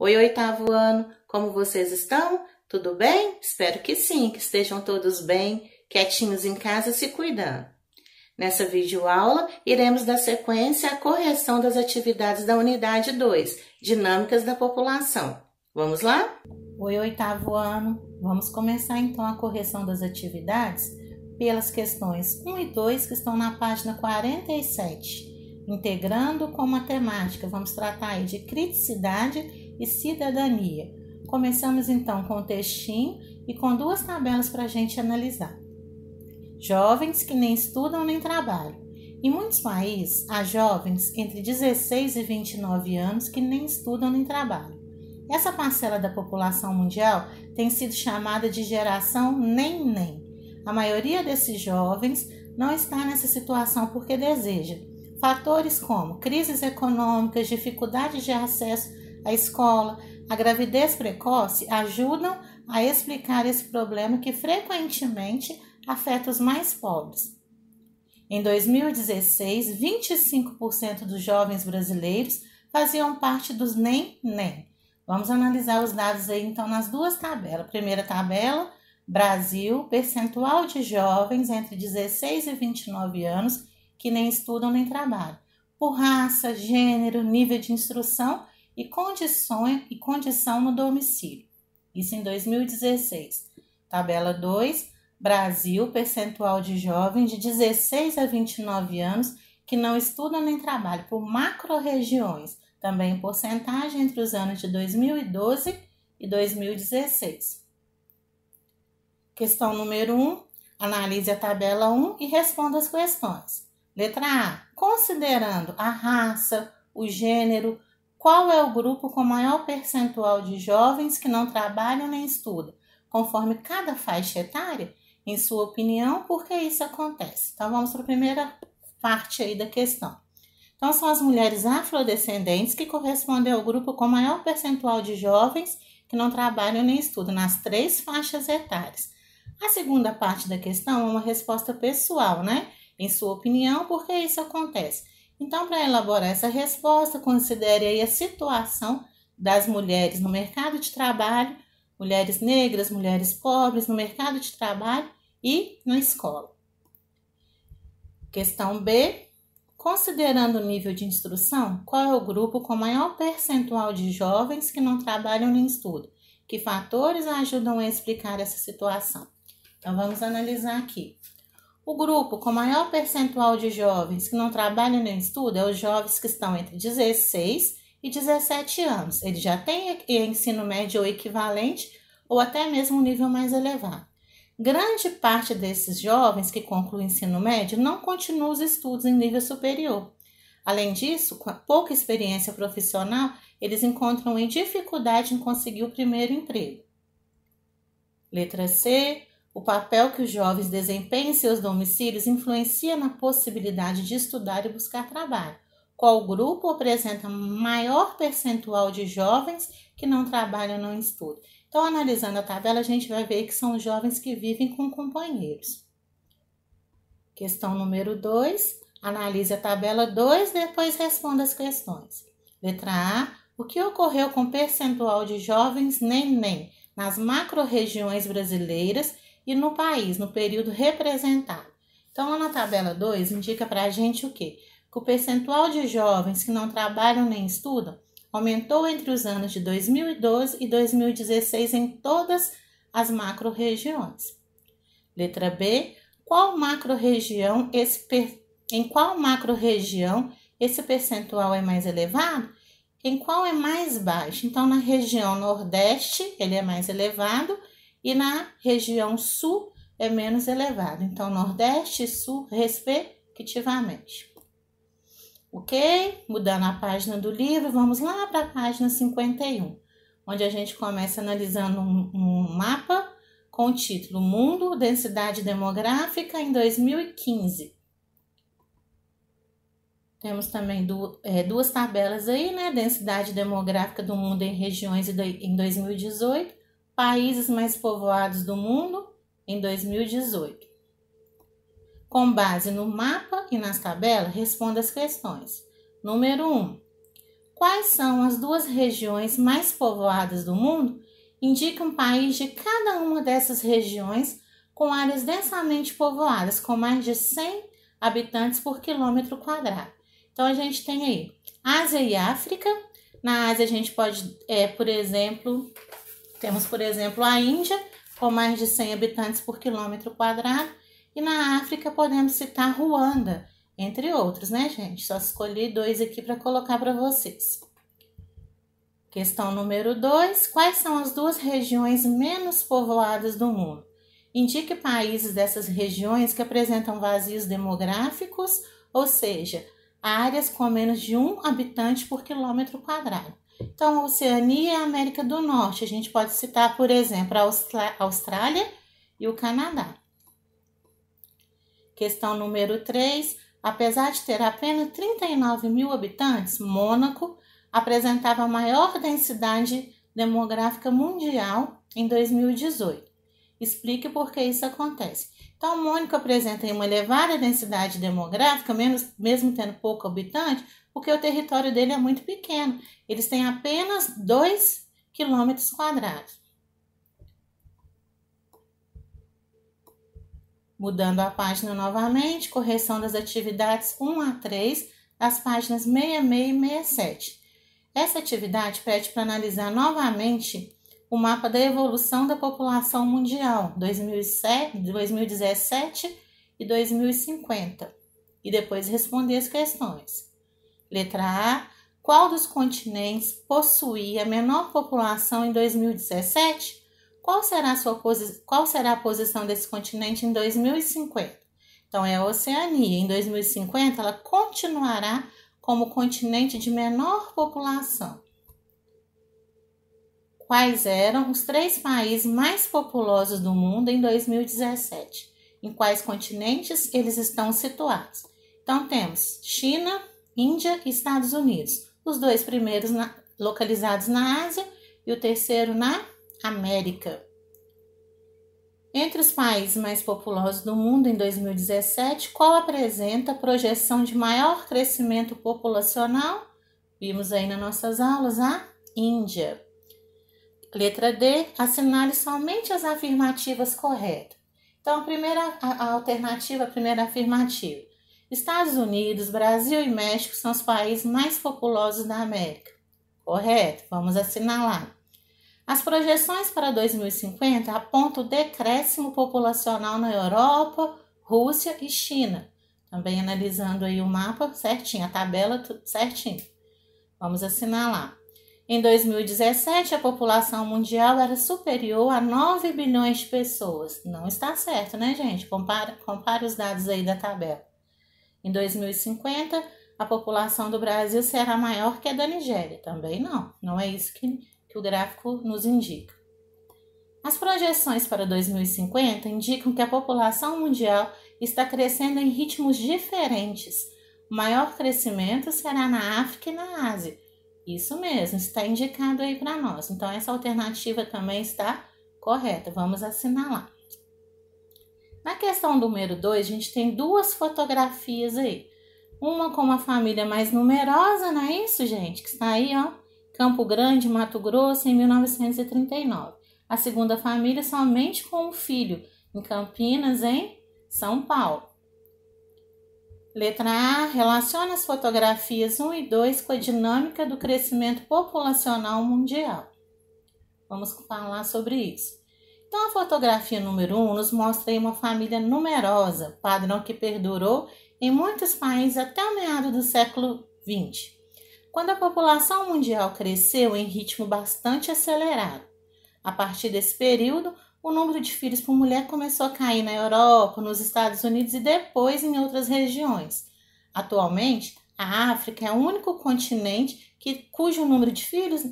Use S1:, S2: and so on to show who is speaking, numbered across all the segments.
S1: Oi, oitavo ano, como vocês estão? Tudo bem? Espero que sim, que estejam todos bem, quietinhos em casa se cuidando. Nessa videoaula, iremos dar sequência à correção das atividades da unidade 2, Dinâmicas da População. Vamos lá? Oi, oitavo ano, vamos começar então a correção das atividades pelas questões 1 e 2 que estão na página 47. Integrando com matemática, vamos tratar aí de criticidade e cidadania. Começamos então com o textinho e com duas tabelas para a gente analisar. Jovens que nem estudam nem trabalham. Em muitos países, há jovens entre 16 e 29 anos que nem estudam nem trabalham. Essa parcela da população mundial tem sido chamada de geração nem-nem. A maioria desses jovens não está nessa situação porque deseja. Fatores como crises econômicas, dificuldade de acesso à escola, a gravidez precoce ajudam a explicar esse problema que frequentemente afeta os mais pobres. Em 2016, 25% dos jovens brasileiros faziam parte dos nem-nem. Vamos analisar os dados aí então nas duas tabelas. Primeira tabela, Brasil, percentual de jovens entre 16 e 29 anos que nem estudam nem trabalham, por raça, gênero, nível de instrução e condição no domicílio. Isso em 2016. Tabela 2, Brasil, percentual de jovens de 16 a 29 anos que não estudam nem trabalham, por macro-regiões, também em porcentagem entre os anos de 2012 e 2016. Questão número 1, analise a tabela 1 e responda as questões. Letra A. Considerando a raça, o gênero, qual é o grupo com maior percentual de jovens que não trabalham nem estudam, conforme cada faixa etária? Em sua opinião, por que isso acontece? Então, vamos para a primeira parte aí da questão. Então, são as mulheres afrodescendentes que correspondem ao grupo com maior percentual de jovens que não trabalham nem estudam, nas 3 faixas etárias. A segunda parte da questão é uma resposta pessoal, né? Em sua opinião, por que isso acontece? Então, para elaborar essa resposta, considere aí a situação das mulheres no mercado de trabalho, mulheres negras, mulheres pobres no mercado de trabalho e na escola. Questão B. Considerando o nível de instrução, qual é o grupo com maior percentual de jovens que não trabalham nem estudam? Que fatores ajudam a explicar essa situação? Então, vamos analisar aqui. O grupo com maior percentual de jovens que não trabalham nem estudam é os jovens que estão entre 16 e 17 anos. Eles já têm ensino médio ou equivalente ou até mesmo um nível mais elevado. Grande parte desses jovens que concluem o ensino médio não continuam os estudos em nível superior. Além disso, com a pouca experiência profissional, eles encontram dificuldade em conseguir o primeiro emprego. Letra C. O papel que os jovens desempenham em seus domicílios influencia na possibilidade de estudar e buscar trabalho. Qual grupo apresenta maior percentual de jovens que não trabalham ou não estudam? Então, analisando a tabela, a gente vai ver que são os jovens que vivem com companheiros. Questão número 2. Analise a tabela 2 e depois responda as questões. Letra A. O que ocorreu com o percentual de jovens nem-nem nas macro-regiões brasileiras e no país, no período representado? Então, lá na tabela 2, indica para a gente o quê? Que o percentual de jovens que não trabalham nem estudam aumentou entre os anos de 2012 e 2016 em todas as macro-regiões. Letra B. Em qual macro-região esse percentual é mais elevado? Em qual é mais baixo? Então, na região Nordeste, ele é mais elevado, e na região Sul é menos elevado. Então, Nordeste e Sul, respectivamente. Ok? Mudando a página do livro, vamos lá para a página 51, onde a gente começa analisando um mapa com o título Mundo, Densidade Demográfica em 2015. Temos também duas tabelas aí, né? Densidade demográfica do mundo em regiões em 2018. Países mais povoados do mundo em 2018. Com base no mapa e nas tabelas, responda as questões. Número 1. quais são as 2 regiões mais povoadas do mundo? Indique um país de cada uma dessas regiões com áreas densamente povoadas, com mais de 100 habitantes por quilômetro quadrado. Então, a gente tem aí Ásia e África. Na Ásia, a gente pode, temos, por exemplo, a Índia, com mais de 100 habitantes por quilômetro quadrado. E na África, podemos citar Ruanda, entre outros, né, gente? Só escolhi 2 aqui para colocar para vocês. Questão número 2. Quais são as 2 regiões menos povoadas do mundo? Indique países dessas regiões que apresentam vazios demográficos, ou seja, áreas com menos de 1 habitante por quilômetro quadrado. Então, a Oceania e a América do Norte, a gente pode citar, por exemplo, a Austrália e o Canadá. Questão número 3. Apesar de ter apenas 39 mil habitantes, Mônaco apresentava a maior densidade demográfica mundial em 2018. Explique por que isso acontece. Então, Mônaco apresenta uma elevada densidade demográfica, mesmo tendo pouco habitante, porque o território dele é muito pequeno. Eles têm apenas 2 quilômetros quadrados. Mudando a página novamente, correção das atividades 1 a 3, das páginas 66 e 67. Essa atividade pede para analisar novamente o mapa da evolução da população mundial 2017 e 2050 e depois responder as questões. Letra A. Qual dos continentes possuía a menor população em 2017? Qual será a posição desse continente em 2050? Então, é a Oceania. Em 2050, ela continuará como continente de menor população. Quais eram os 3 países mais populosos do mundo em 2017? Em quais continentes eles estão situados? Então, temos China, Índia e Estados Unidos. Os 2 primeiros localizados na Ásia e o terceiro na América. Entre os países mais populosos do mundo em 2017, qual apresenta a projeção de maior crescimento populacional? Vimos aí nas nossas aulas a Índia. Letra D. Assinale somente as afirmativas corretas. Então, a alternativa, a primeira afirmativa. Estados Unidos, Brasil e México são os países mais populosos da América. Correto? Vamos assinalar. As projeções para 2050 apontam o decréscimo populacional na Europa, Rússia e China. Também analisando aí o mapa certinho, a tabela certinho. Vamos assinalar. Em 2017, a população mundial era superior a 9 bilhões de pessoas. Não está certo, né, gente? Compare os dados aí da tabela. Em 2050, a população do Brasil será maior que a da Nigéria. Também não é isso que o gráfico nos indica. As projeções para 2050 indicam que a população mundial está crescendo em ritmos diferentes. O maior crescimento será na África e na Ásia. Isso mesmo, está indicado aí para nós. Então, essa alternativa também está correta. Vamos assinalar. Na questão número 2, a gente tem 2 fotografias aí. Uma com uma família mais numerosa, não é isso, gente? Que está aí, ó, Campo Grande, Mato Grosso, em 1939. A segunda família somente com um filho, em Campinas, em São Paulo. Letra A. Relaciona as fotografias 1 e 2 com a dinâmica do crescimento populacional mundial. Vamos falar sobre isso. Então, a fotografia número 1 nos mostra aí uma família numerosa, padrão que perdurou em muitos países até o meado do século XX, quando a população mundial cresceu em ritmo bastante acelerado. A partir desse período, o número de filhos por mulher começou a cair na Europa, nos Estados Unidos e depois em outras regiões. Atualmente, a África é o único continente cujo número de filhos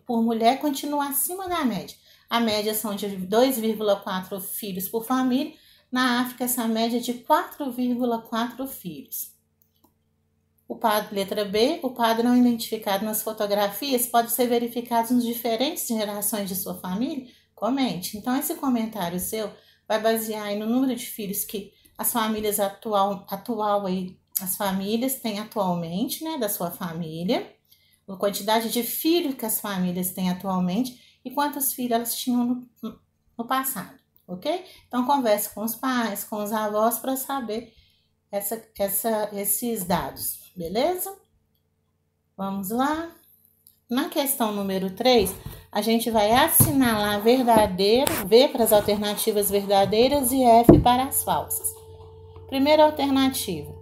S1: por mulher continua acima da média. A média são de 2,4 filhos por família. Na África, essa média é de 4,4 filhos. Letra B. O padrão identificado nas fotografias pode ser verificado nas diferentes gerações de sua família? Comente. Então, esse comentário seu vai basear aí no número de filhos que as famílias as famílias têm atualmente, né, da sua família, a quantidade de filhos que as famílias têm atualmente e quantos filhos elas tinham no passado, ok? Então, converse com os pais, com os avós para saber esses dados, beleza? Vamos lá. Na questão número 3, a gente vai assinalar verdadeiro, V para as alternativas verdadeiras e F para as falsas. Primeira alternativa.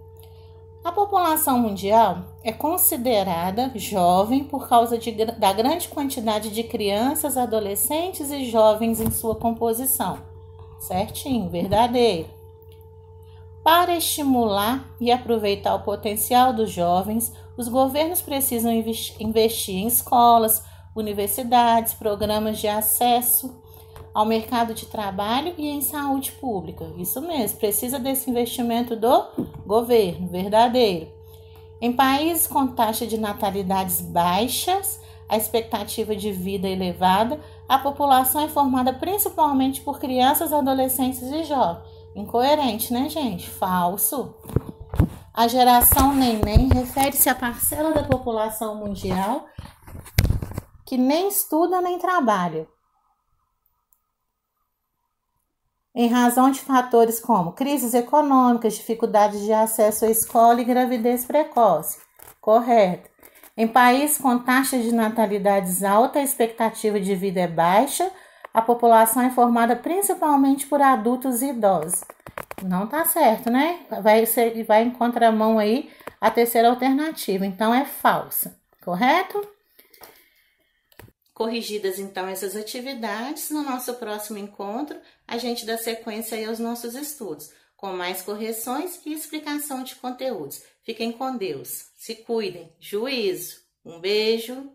S1: A população mundial é considerada jovem por causa da grande quantidade de crianças, adolescentes e jovens em sua composição. Certinho, verdadeiro. Para estimular e aproveitar o potencial dos jovens, os governos precisam investir em escolas, universidades, programas de acesso ao mercado de trabalho e em saúde pública. Isso mesmo, precisa desse investimento do governo, verdadeiro. Em países com taxa de natalidades baixas, a expectativa de vida elevada, a população é formada principalmente por crianças, adolescentes e jovens. Incoerente, né, gente? Falso. A geração neném refere-se à parcela da população mundial que nem estuda nem trabalha, em razão de fatores como crises econômicas, dificuldades de acesso à escola e gravidez precoce. Correto. Em países com taxa de natalidades alta, a expectativa de vida é baixa, a população é formada principalmente por adultos e idosos. Não tá certo, né? Vai em contramão aí a terceira alternativa, então é falsa, correto? Corrigidas então essas atividades, no nosso próximo encontro a gente dá sequência aí aos nossos estudos, com mais correções e explicação de conteúdos. Fiquem com Deus, se cuidem, juízo, um beijo.